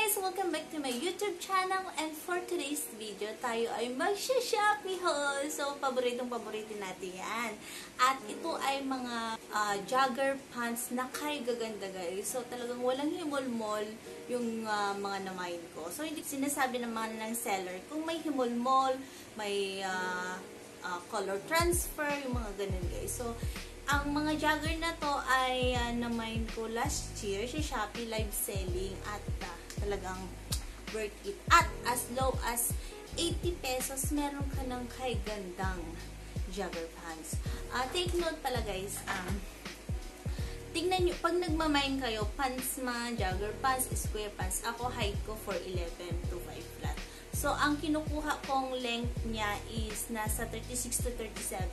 guys! Welcome back to my YouTube channel, and for today's video, tayo ay mag-Shopee haul. So, paboritong-paborito natin yan. At ito ay mga jogger pants na kay gaganda guys. So, talagang walang himol-mol yung mga namayin ko. So, hindi sinasabi naman ng seller kung may himol-mol, may color transfer, yung mga ganun guys. So, ang mga jogger na to ay namayin ko last year sa Shopee live selling at talagang worth it. At as low as 80 pesos, meron ka ng kay gandang jogger pants. Take note pala guys, tignan nyo, pag nagmamain kayo, pants man, jogger pants, square pants, ako height ko 4'11 to 5 flat. So, ang kinukuha kong length niya is nasa 36 to 37.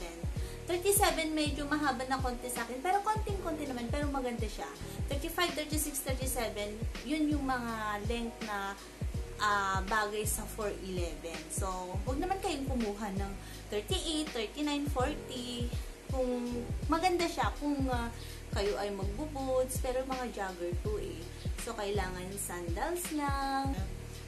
37 medyo mahaba na konti sa akin, pero konting-konti naman, pero maganda siya. 35, 36, 37, yun yung mga length na bagay sa 4'11. So, huwag naman kayong kumuha ng 38, 39, 40. Kung maganda siya, kung kayo ay magbo-boots, pero mga jogger to eh. So, kailangan sandals lang,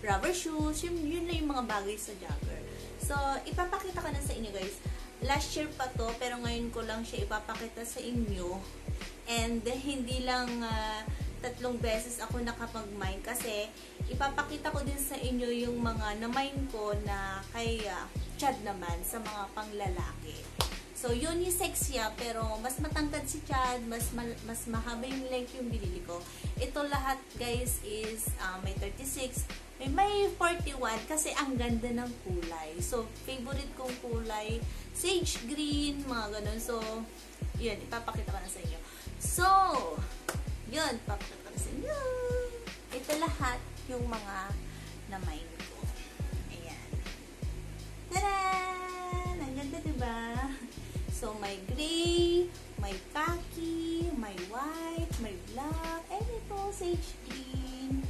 rubber shoes, yun lang yung mga bagay sa jogger. So, ipapakita ko na sa inyo guys. Last year pa to, pero ngayon ko lang siya ipapakita sa inyo. And hindi lang 3 beses ako nakapag-mine kasi ipapakita ko din sa inyo yung mga na-mine ko na kay Chad naman sa mga panglalaki. So, unisex siya, pero mas matangkad si Chad, mas mahaba yung length yung binili ko. Ito lahat guys is may 36, may 41 kasi ang ganda ng kulay. So, favorite kong kulay, sage green, mga ganun. So, yun, ipapakita ko na sa inyo. So, yun, ipapakita ko na sa inyo. Ito lahat yung mga na-mine ko. Ayan. Taran! Ang ganda, diba? So, may gray, may khaki, may white, may black, and ito, sage green.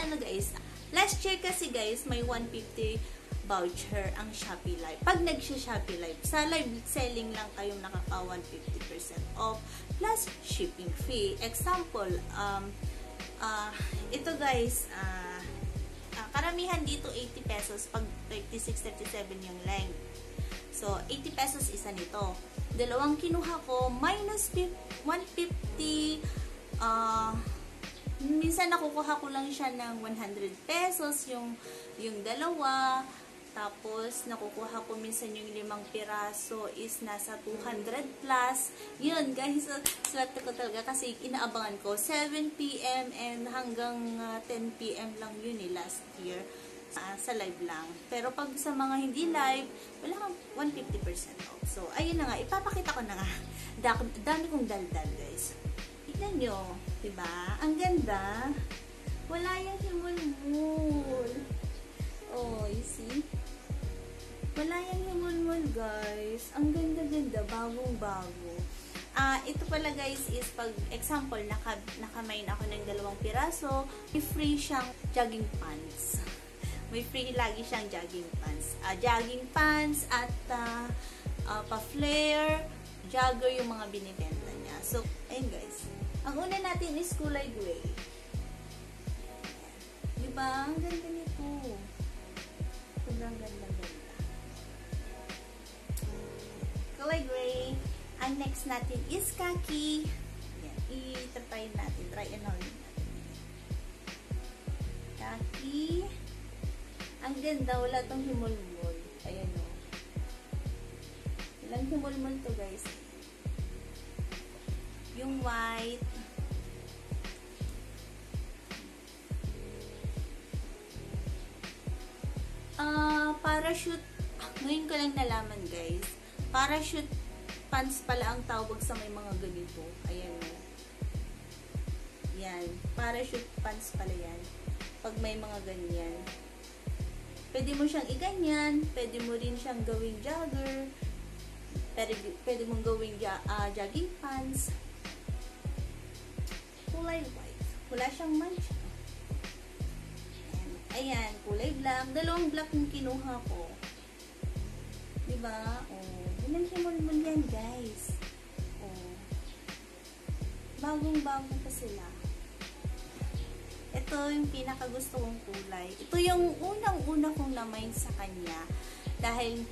Ano guys, last year kasi guys, may 150 voucher ang Shopee Live. Pag nag-Shopee Live, sa live selling lang kayong nakaka 150% off plus shipping fee. Example, ito guys, karamihan dito 80 pesos pag 36, 37 yung length. So, 80 pesos isa nito. Dalawang kinuha ko, minus 150, minsan nakukuha ko lang siya ng 100 pesos yung dalawa. Tapos, nakukuha ko minsan yung 5 piraso is nasa 200 plus. Yun, guys, swerte ko talaga kasi inaabangan ko 7 PM and hanggang 10 PM lang yun last year. Sa live lang. Pero pag sa mga hindi live, wala kang 150% off. So, ayun na nga, ipapakita ko na nga. Dami kong daldal, guys. Tignan nyo, diba? Ang ganda. Wala yung himul-mul. Oh, you see? Wala yung himul-mul, guys. Ang ganda-ganda, bagong-bago. Ito pala guys is pag example, nakamain ako ng 2 piraso, may free siyang jogging pants. May free lagi siyang jogging pants. Jogging pants at pa-flare, jogger yung mga binibenta niya. So, ayun guys. Ang una natin is kulay gray. Diba? Ang ganda nito. Sobrang ganda-ganda. Kulay gray. Ang next natin is khaki. Yan. I-try natin. Try and hold natin. Khaki. Ang ganda, wala tong himol-mol. Ayan o. Walang himol-mol to guys. Yung white. Parachute. Ngayon ko lang nalaman guys. Parachute pants pala ang tawag sa may mga ganito. Ayan o. Yan. Parachute pants pala yan. Pag may mga ganyan. Pwede mo siyang iganyan, pwede mo rin siyang gawing jogger, pwede mong gawing jogging pants. Kulay white. Wala siyang mancha. Ayan, kulay black. 2 black yung kinuha ko. Diba? Oh, walang himol-mol yan, guys. Oh. Bagong-bago pa sila. Ito yung pinakagusto kong kulay. Ito yung unang-una kong na-mind sa kanya. Dahil,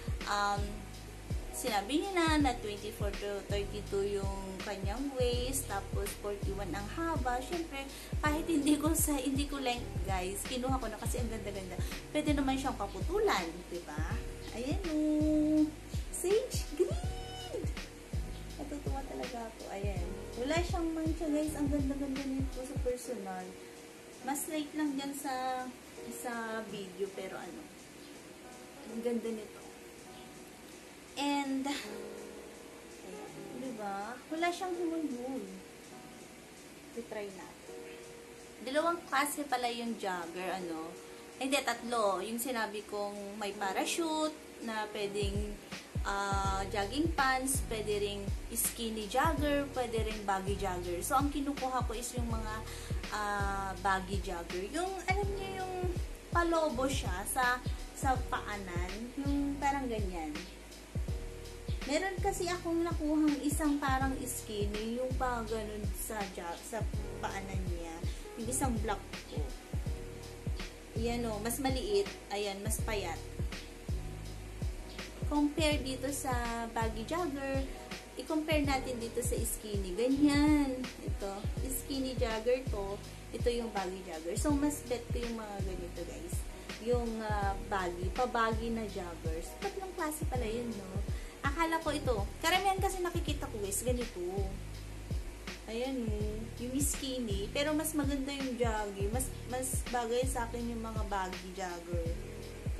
sinabi niya na 24 to 32 yung kanyang waist, tapos 41 ang haba. Siyempre, kahit hindi ko length, guys, kinuha ko na kasi ang ganda-ganda. Pwede naman siyang kaputulan, diba? Ayan o. Sage green! Natutuwa talaga ako. Ayan. Wala siyang mancha, guys. Ang ganda-ganda nito sa personal. Mas light lang dyan sa video, pero ano, ang ganda nito. And, ayan, diba? Wala siyang humulmul. I-try natin. Dalawang klase pala yung jogger, ano. Hindi, tatlo. Yung sinabi kong may parachute, na pwedeng jogging pants, pwede ring skinny jogger, pwede ring baggy jogger. So, ang kinukuha ko is yung mga baggy jogger. Yung, alam niyo, yung palobo siya sa paanan. Yung parang ganyan. Meron kasi akong nakuhang isang parang skinny, yung pa ganun sa paanan niya. Yung isang black ko. Yan o, mas maliit. Ayan, mas payat. Compare dito sa baggy jogger, i-compare natin dito sa skinny. Ganyan. Ito, skinny jogger to. Ito yung baggy jogger. So, mas bet ko yung mga ganito, guys. Yung baggy, pa-baggy na joggers. Tatlong klase pala yun, no? Akala ko ito. Karamihan kasi nakikita ko, guys, ganito. Ayan, yung skinny. Pero mas maganda yung joggy. Mas bagay sa akin yung mga baggy jogger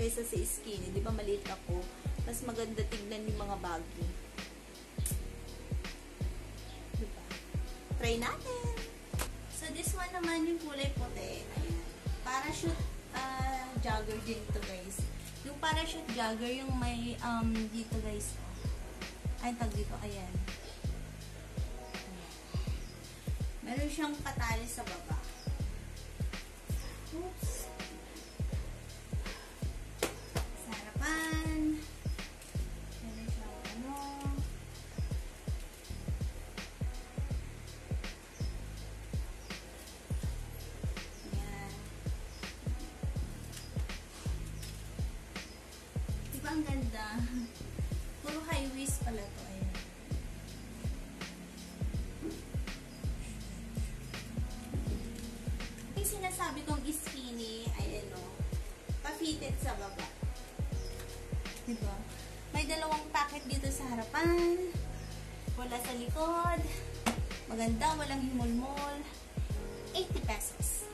kaysa sa skinny. Di ba maliit ako? Mas maganda tignan yung mga baggy. Diba? Try natin. So, this one naman yung kulay puti. Ayan. Parachute jogger din to, guys. Yung parachute jogger, yung may dito, guys. Ay, tag dito. Ayan. Meron siyang patali sa baba. Oops. Sa harapan. Meron siyang ano. Ayan. Diba ang ganda? Puro high waist pala to. Ayan. Sinasabi kong skinny ay ano, pa-fitted sa baba. Diba? May dalawang packet dito sa harapan. Wala sa likod. Maganda, walang himulmol. 80 pesos.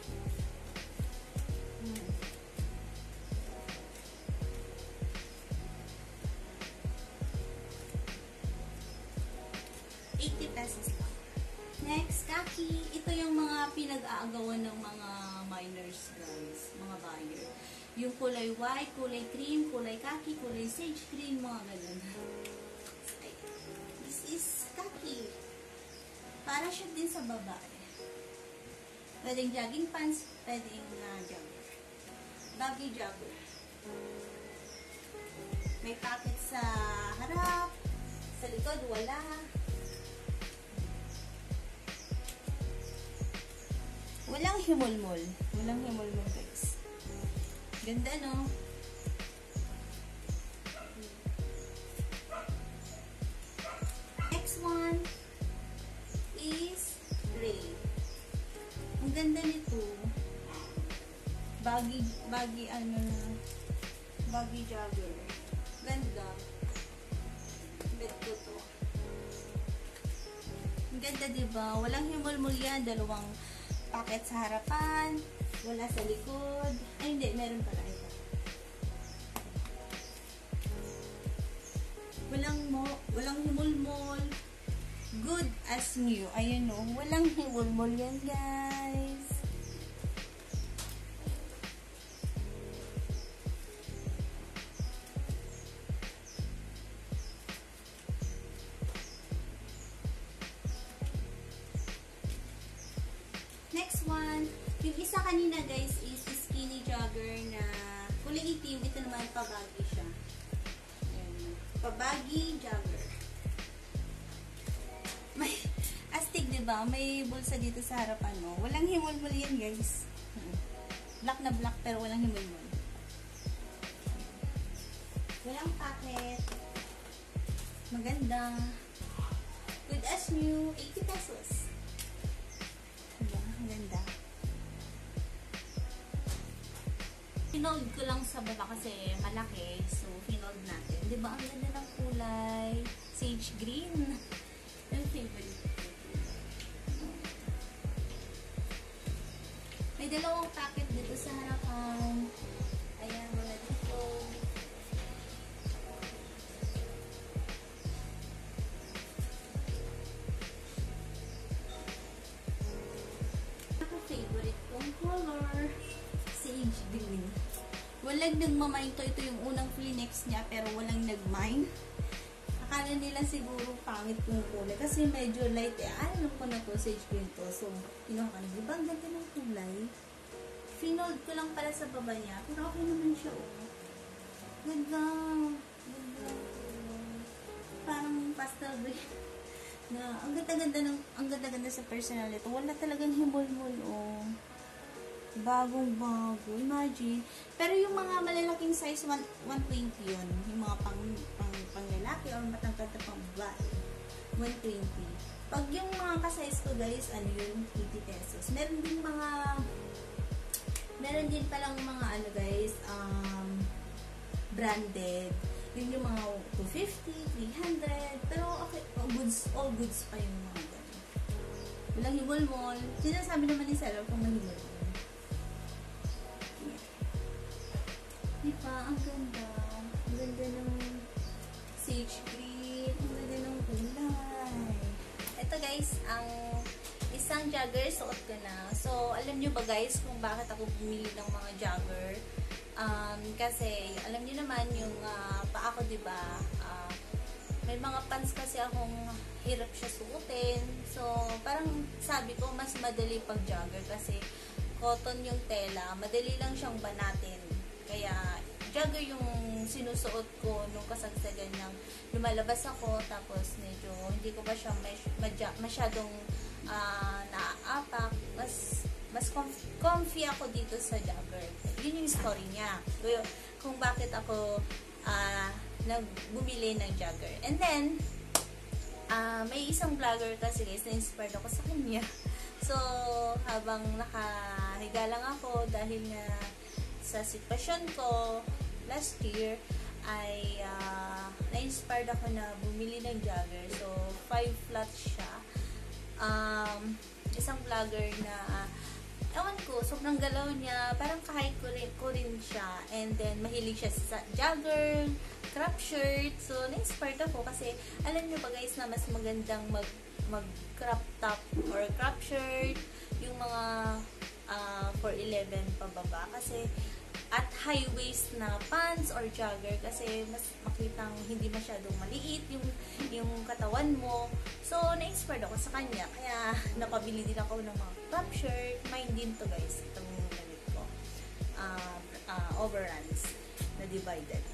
80 pesos lang. Next, kaki. Ito yung mga pinag-aagawan ng mga minors, guys. Mga buyer. Yung kulay white, kulay cream, kulay kaki, kulay sage green, mga ganun. This is kaki. Para siya din sa babae. Pwedeng jogging pants, pwedeng jogger. Baggy jogger. May pocket sa harap. Sa likod, wala. Walang himulmol. Walang himulmol, guys. Ganda, no? Next one is gray. Ang ganda nito. Baggy ano na. Baggy jogger. Ganda. Bet ko to. Ang ganda, diba? Walang himulmol yan. Dalawang packet sa harapan, wala sa likod. Ay, hindi, meron pala ito. Walang himulmol. Good as new. Ayan o, walang himulmol yan, guys. Next one, yung isa kanina, guys, is skinny jogger na kulay itim. Ito naman, pabaggy siya. Ayan. Pabaggy jogger. May astig, diba? May bulsa dito sa harapan, no? Walang himulmul yan, guys. Black na black pero walang himol-himol. Walang packet. Maganda. Good as new. 80 pesos. Diba? Ang ganda. Pinold ko lang sa baba kasi malaki. So, pinold natin. Diba? Ang ganda ng kulay. Sage green. Yung favorite. May dalawang packet dito sa harapan. Ayan, wala dito. Ako favorite kong color. Sage green. Walang nagmamine to. Ito yung unang Kleenex niya pero walang nagmine. Akala nila siguro pangit kung kulay. Kasi medyo light eh. Alam ko na to, sage green to. So, kinuha ka na. Diba ang ganda ng kulay? Finold ko lang pala sa baba niya. Pero okay naman siya, oh. Ganda. Ganda. Parang pastel green. Na, ang ganda-ganda sa personal ito. Wala talagang himol-mol, oh. Bagong-bago. Imagine. Pero yung mga malalaking size, 120 yun. Yung mga pang lalaki or matangkad na pang babae. 120. Pag yung mga ka-size ko, guys, ano yun? 80 pesos. Meron din palang mga, ano guys, branded. Yun yung mga 250, 300. Pero okay, all goods pa yung mga ganun. Walang himol-mol. Sinasabi naman ni seller kung mahimol-mol. Diba? Ang ganda. Ang ganda ng sage green. Ang ganda ng kulay. Ito guys, ang isang jogger suot ko na. So, alam nyo ba guys kung bakit ako bumili ng mga jogger? Kasi, alam nyo naman yung paa ko, diba? May mga pants kasi akong hirap siya suotin. So, parang sabi ko, mas madali pag jogger kasi cotton yung tela. Madali lang siyang banatin. Kaya, jogger yung sinusuot ko nung kasagsagan ng lumalabas ako. Tapos, medyo hindi ko pa siya masyadong naaapak. Mas comfy ako dito sa jogger. Yun yung story niya. Kung bakit ako bumili ng jogger. And then, may isang vlogger kasi guys, na-inspired ako sa kanya. So, habang nakahiga lang ako dahil nga sa sitwasyon ko last year ay na-inspired ako na bumili ng jogger. So, 5 flats siya. Isang vlogger na ewan ko, sobrang galaw niya. Parang kahit ko rin siya. And then, mahilig siya sa jogger, crop shirt. So, na-inspired ako kasi alam nyo ba guys na mas magandang mag-crop top or crop shirt yung mga 411 pababa. Kasi at high waist na pants or jogger kasi mas makitang hindi masyadong maliit yung katawan mo. So, na-inspired ako sa kanya. Kaya, napabili din ako ng mga crop shirt. Mine din to guys. Itong gamit ko. Overruns na divided.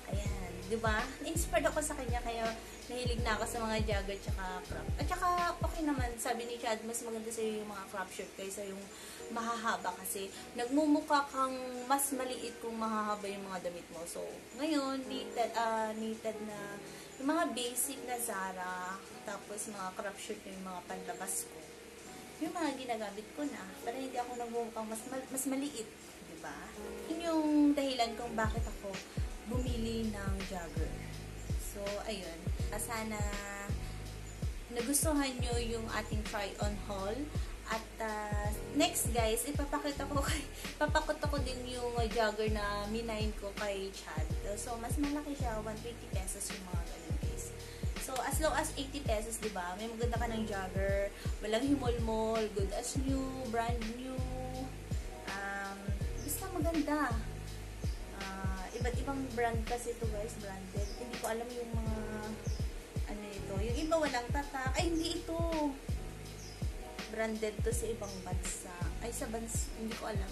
Ayan. Diba? Na-inspired ako sa kanya. Kaya, nahilig na ako sa mga jogger tsaka crop. At tsaka, okay naman. Sabi ni Chad, mas maganda sa'yo yung mga crop shirt kaysa yung mahahaba kasi nagmumukha kang mas maliit kung mahahaba yung mga damit mo. So, ngayon, needed na yung mga basic na Zara, tapos mga crop shirt yung mga panlabas ko. Yung mga ginagamit ko na, para hindi ako nagmumukhang mas maliit. Diba? Yun yung dahilan kung bakit ako bumili ng jogger. So, ayun. Sana nagustuhan nyo yung ating try-on haul. At next guys, ipapakita ko din yung jogger na minain ko kay Chad. So, mas malaki siya, 120 pesos yung mga ganun guys. So, as low as 80 pesos, diba? May maganda ka ng jogger, walang himol-mol, good as new, brand new. Basta maganda. Iba't ibang brand kasi ito guys, branded. Hindi ko alam yung mga, ano ito. Yung iba walang tatak. Ay, hindi ito. Branded to sa ibang bansa. Ay, sa bansa, hindi ko alam.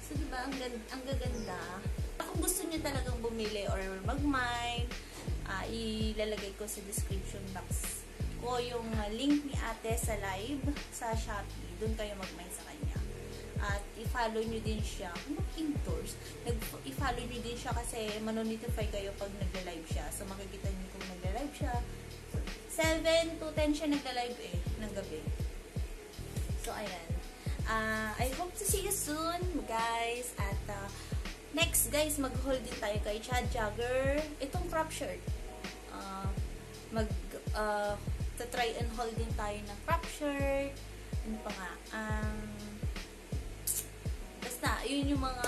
So, diba, ang gaganda. Kung gusto niyo talagang bumili or mag-mine, ilalagay ko sa description box ko yung link ni ate sa live sa Shopee. Doon kayo mag-mine sa kanya. i-follow nyo din siya. Ano, indoors? I-follow nyo din siya kasi manonotify kayo pag nagla-live siya. So, makikita nyo kung nagla-live siya. So, 7 to 10 siya nagla-live ng gabi. So, ayan. I hope to see you soon, guys. At, next, guys, mag-haul din tayo kay Chad Jagger. Itong crop shirt. Try and haul din tayo ng crop shirt. Ano pa nga? Basta, yun yung mga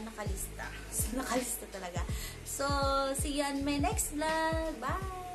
nakalista. So, nakalista talaga. So, see you on my next vlog. Bye!